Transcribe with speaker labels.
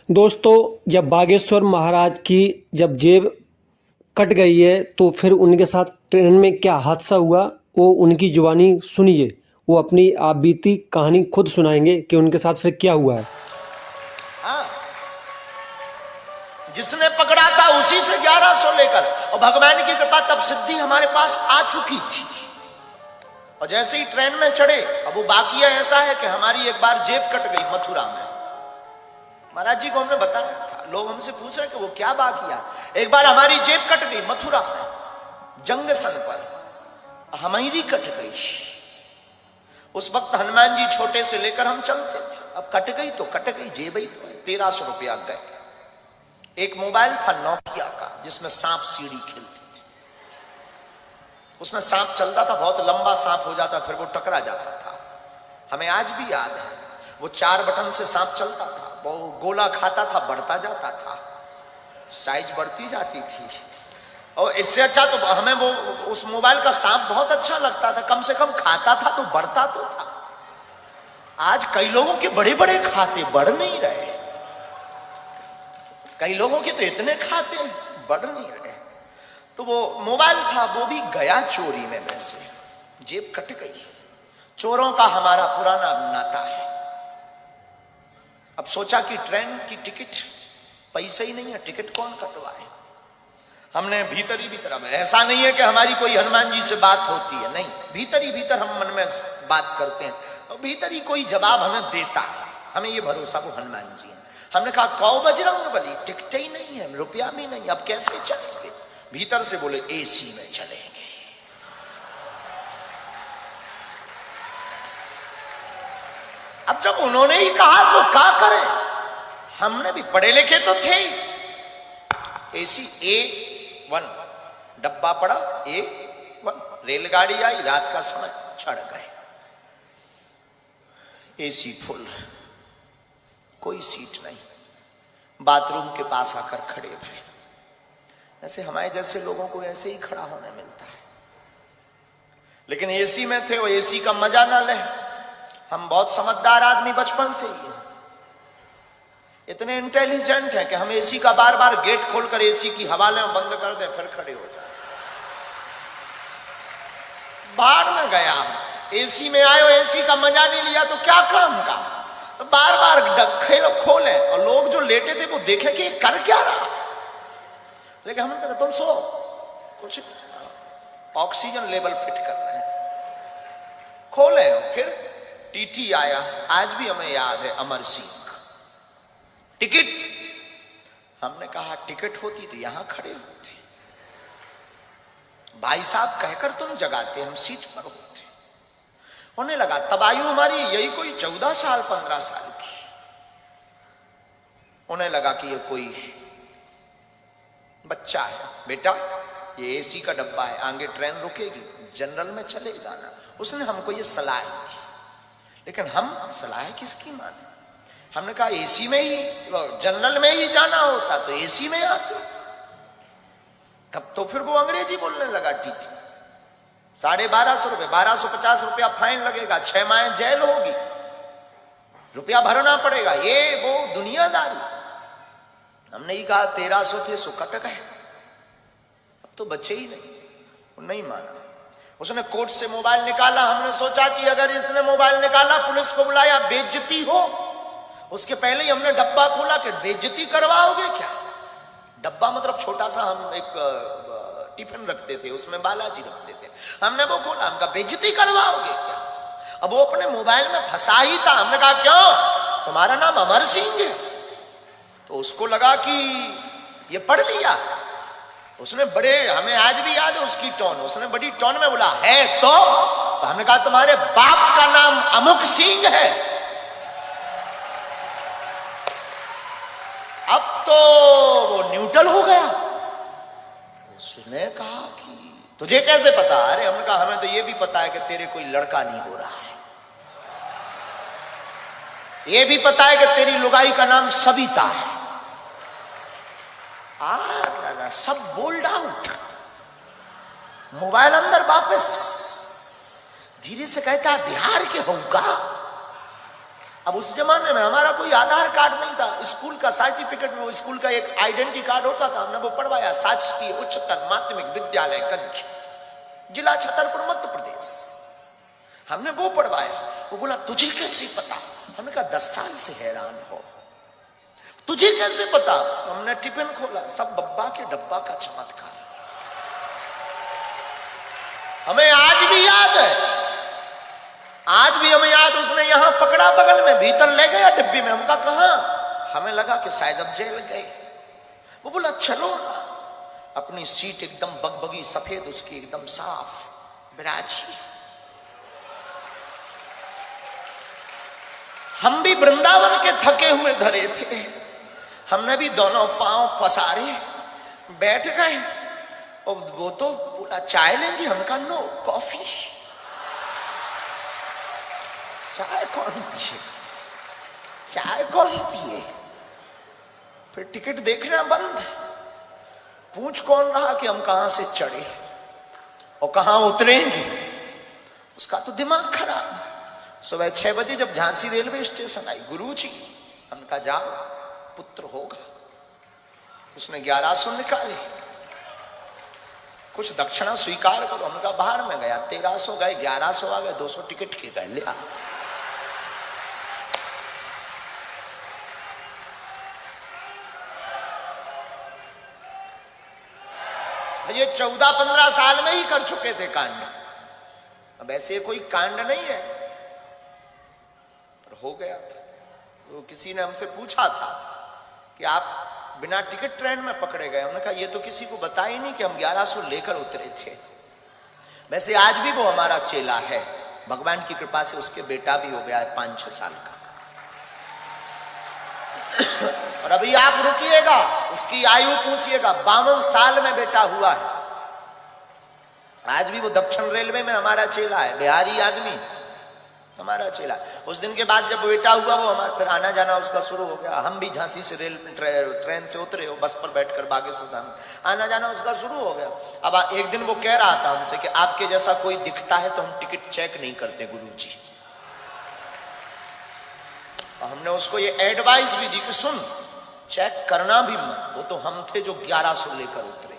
Speaker 1: दोस्तों, जब बागेश्वर महाराज की जब जेब कट गई है तो फिर उनके साथ ट्रेन में क्या हादसा हुआ वो उनकी जुबानी सुनिए। वो अपनी आप बीती कहानी खुद सुनाएंगे कि उनके साथ फिर क्या हुआ है।
Speaker 2: हाँ, जिसने पकड़ा था उसी से 1100 लेकर, और भगवान की कृपा तब सिद्धि हमारे पास आ चुकी थी। और जैसे ही ट्रेन में चढ़े, अब वो वाकया ऐसा है कि हमारी एक बार जेब कट गई मथुरा में। महाराज जी को हमने बताया था, लोग हमसे पूछ रहे कि वो क्या वाकया। एक बार हमारी जेब कट गई मथुरा में जंक्शन पर, हमारी कट गई। उस वक्त हनुमान जी छोटे से लेकर हम चलते थे। अब कट गई तो कट गई, जेब ही तो है। 1300 रुपया गए। एक मोबाइल था नोकिया का जिसमें सांप सीढ़ी खेलती थी। उसमें सांप चलता था, बहुत लंबा सांप हो जाता, फिर वो टकरा जाता था। हमें आज भी याद है, वो 4 बटन से सांप चलता था। वो गोला खाता था, बढ़ता जाता था, साइज बढ़ती जाती थी। और इससे अच्छा तो हमें वो उस मोबाइल का सांप बहुत अच्छा लगता था। कम से कम खाता था तो बढ़ता तो था। आज कई लोगों के बड़े बड़े खाते बढ़ नहीं रहे, कई लोगों के तो इतने खाते बढ़ नहीं रहे। तो वो मोबाइल था, वो भी गया चोरी में। वैसे जेब कट गई। चोरों का हमारा पुराना नाता है। अब सोचा कि ट्रेन की टिकट, पैसे ही नहीं है, टिकट कौन कटवाए। हमने भीतर ही भीतर, अब ऐसा नहीं है कि हमारी कोई हनुमान जी से बात होती है, नहीं, भीतर ही भीतर हम मन में बात करते हैं और भीतर ही कोई जवाब हमें देता है। हमें ये भरोसा वो हनुमान जी है। हमने कहा कौ बजरंग बली, टिकट ही नहीं है, रुपया भी नहीं, अब कैसे चलेंगे। भीतर से बोले एसी में चलेंगे। अब जब उन्होंने ही कहा तो क्या करें। हमने भी पढ़े लिखे तो थे ही। एसी A1 डब्बा पड़ा, A1 रेलगाड़ी आई, रात का समय, चढ़ गए। एसी फुल, कोई सीट नहीं। बाथरूम के पास आकर खड़े भाई। ऐसे हमारे जैसे लोगों को ऐसे ही खड़ा होने मिलता है। लेकिन एसी में थे, वो एसी का मजा ना ले। हम बहुत समझदार आदमी बचपन से ही हैं, इतने इंटेलिजेंट हैं कि हम एसी का बार बार गेट खोलकर एसी की हवा लें, बंद कर दें, फिर खड़े हो जाए। बाहर में गया, एसी में आए, एसी का मजा नहीं लिया तो क्या काम का। तो बार बार डक्खे खोले और लोग जो लेटे थे वो देखे कि कर क्या रहा। लेकिन हमने कहा तुम सो, कुछ ऑक्सीजन लेवल फिट कर रहे हैं। खोले, फिर टीटी आया। आज भी हमें याद है, अमर सिंह। टिकट, हमने कहा टिकट होती तो यहां खड़े होते। भाई साहब कहकर तुम जगाते, हम सीट पर होते। होने लगा, तब आयु हमारी यही कोई 14 साल 15 साल की। होने लगा कि ये कोई बच्चा है। बेटा ये एसी का डब्बा है, आगे ट्रेन रुकेगी, जनरल में चले जाना। उसने हमको ये सलाह दी। लेकिन हम सलाह किसकी माने। हमने कहा एसी में ही, जनरल में ही जाना होता तो एसी में आते। तब तो फिर वो अंग्रेजी बोलने लगा। टीटी 1250 रुपए, 1250 रुपया फाइन लगेगा, 6 माह जेल होगी, रुपया भरना पड़ेगा, ये वो दुनियादारी। हमने ही कहा 1300 थे सो कट गए, अब तो बचे ही नहीं। वो नहीं माना। उसने कोर्ट से मोबाइल निकाला। हमने सोचा कि अगर इसने मोबाइल निकाला, पुलिस को बुलाया, बेइज्जती हो। उसके पहले ही हमने डब्बा खोला कि बेइज्जती करवाओगे क्या। डब्बा मतलब छोटा सा, हम एक टिफिन रखते थे, उसमें बालाजी रखते थे। हमने वो खोला, हमका बेइज्जती करवाओगे क्या। अब वो अपने मोबाइल में फंसा ही था। हमने कहा क्यों, तुम्हारा नाम अमर सिंह है। तो उसको लगा कि ये पढ़ लिया। उसने बड़े, हमें आज भी याद है उसकी टोन, उसने बड़ी टोन में बोला है तो हमने कहा तुम्हारे बाप का नाम अमुक सिंह है। अब तो वो न्यूट्रल हो गया। उसने कहा कि तुझे कैसे पता। अरे हमने कहा हमें तो ये भी पता है कि तेरे कोई लड़का नहीं हो रहा है, ये भी पता है कि तेरी लुगाई का नाम सविता है। सब बोल्ड आउट। मोबाइल अंदर वापस। धीरे से कहता है बिहार के होगा। अब उस जमाने में हमारा कोई आधार कार्ड नहीं था, स्कूल का सर्टिफिकेट में वो स्कूल का एक आइडेंटिटी कार्ड होता था, हमने वो पढ़वाया। शासकीय उच्चतर माध्यमिक विद्यालय गंज, जिला छतरपुर, मध्य प्रदेश। हमने वो पढ़वाया। वो बोला तुझे कैसे पता? हमने कहा 10 साल से हैरान हो, तुझे कैसे पता? हमने टिफिन खोला, सब बब्बा के डब्बा का चमत्कार। हमें आज भी याद है, आज भी हमें याद। उसने यहां पकड़ा बगल में, भीतर ले गया डिब्बी में। हमका कहा, हमें लगा कि शायद अब जेल गए। वो बोला चलो ना। अपनी सीट एकदम बगबगी सफेद, उसकी एकदम साफ विराजी। हम भी वृंदावन के थके हुए धरे थे, हमने भी दोनों पांव पसारे बैठ गए। और वो तो बोला चाय लेंगे, हमका नो, कॉफी। चाय कौन पिए, चाय कौन पिए? फिर टिकट देखना बंद। पूछ कौन रहा कि हम कहां से चढ़े और कहां उतरेंगे? उसका तो दिमाग खराब। सुबह 6 बजे जब झांसी रेलवे स्टेशन आई, गुरुजी, हमने कहा जाओ, पुत्र होगा। उसने 1100 निकाले, कुछ दक्षिणा स्वीकार करो। हमने कहा बाहर में गया, 1300 गए, 1100 आ गए, 200 टिकट के गए, ले आ। ये 14-15 साल में ही कर चुके थे कांड। अब ऐसे कोई कांड नहीं है, पर हो गया था। तो किसी ने हमसे पूछा था कि आप बिना टिकट ट्रेन में पकड़े गए। हमने कहा ये तो किसी को बता ही नहीं कि हम 1100 लेकर उतरे थे। वैसे आज भी वो हमारा चेला है, भगवान की कृपा से उसके बेटा भी हो गया है 5-6 साल का। और अभी आप रुकिएगा, उसकी आयु पूछिएगा, 52 साल में बेटा हुआ है। आज भी वो दक्षिण रेलवे में हमारा चेला है, बिहारी आदमी, हमारा चेला। उस दिन के बाद जब बेटा हुआ, वो हमारा फिर आना जाना उसका शुरू हो गया। हम भी झांसी से ट्रेन से उतरे, हो बस पर बैठकर बागेश्वर धाम, आना जाना उसका शुरू हो गया। अब एक दिन वो कह रहा था हमसे कि आपके जैसा कोई दिखता है तो हम टिकट चेक नहीं करते गुरुजी। हमने उसको ये एडवाइस भी दी कि सुन, चेक करना भी मत, वो तो हम थे जो 1100 लेकर उतरे।